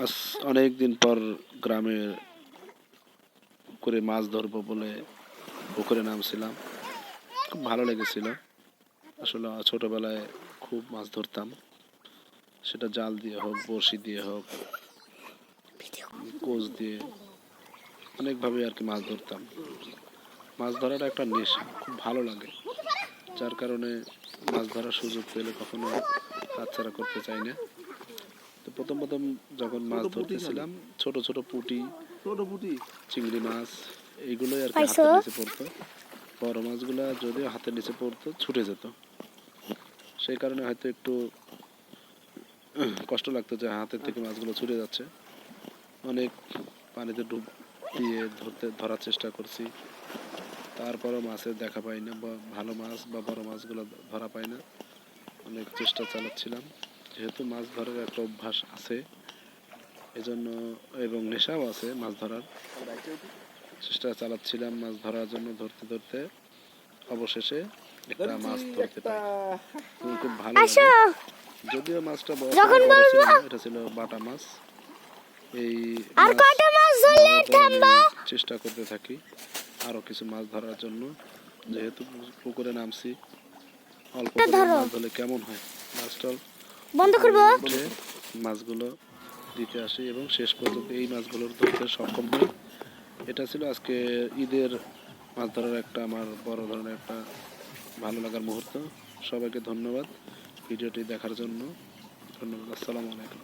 আজ অনেক দিন পর গ্রামে করে মাছ ধরবো বলে পুকুরে নামছিলাম। খুব ভালো লেগেছিল। আসলে ছোটবেলায় খুব মাছ ধরতাম, সেটা জাল দিয়ে হোক, বড়শি দিয়ে হোক, কোচ দিয়ে, অনেকভাবে আর কি মাছ ধরতাম। মাছ ধরাটা একটা নেশা, খুব ভালো লাগে, যার কারণে মাছ ধরার সুযোগ পেলে কখনো হাতছাড়া করতে চাই না। তো প্রথম প্রথম যখন মাছ ধরতেছিলাম, ছোট ছোট পুঁটি, চিংড়ি মাছ, এইগুলোই আর কি হাতের নিচে পড়তো। বড় মাছগুলা যদিও হাতের নিচে পড়তো, ছুটে যেত। সেই কারণে হয়তো একটু কষ্ট লাগতো যে হাতের থেকে মাছগুলো ছুটে যাচ্ছে। অনেক পানিতে ডুব দিয়ে ধরার চেষ্টা করছি, তারপরও মাছের দেখা পাই না, বা ভালো মাছ বা বড় মাছগুলো ধরা পাই না। অনেক চেষ্টা চালাচ্ছিলাম, যেহেতু মাছ ধরার একটা অভ্যাস আছে এজন্য, এবং নেশাও আছে মাছ ধরার। চেষ্টা চালাচ্ছিলাম মাছ ধরার জন্য, ধরতে ধরতে অবশেষে একটা মাছ ধরতে পাই। খুব ভালো লাগে। যদিও মাছটা বড় ছিল না, এটা ছিল বাটা মাছ। এই আমি চেষ্টা করতে থাকি আরো কিছু মাছ ধরার জন্য, যেহেতু পুকুরে নামছি। অল্প করে মাছ ধরলে কেমন হয়, মাছটা বন্ধ করবো, মাছগুলো দিতে আসি এবং শেষ পর্যন্ত এই মাছগুলোর ধরতে সক্ষম হই। এটা ছিল আজকে ঈদের মাছ ধরার একটা আমার বড় ধরনের একটা ভালো লাগার মুহূর্ত। সবাইকে ধন্যবাদ ভিডিওটি দেখার জন্য। ধন্যবাদ। আসসালামু আলাইকুম।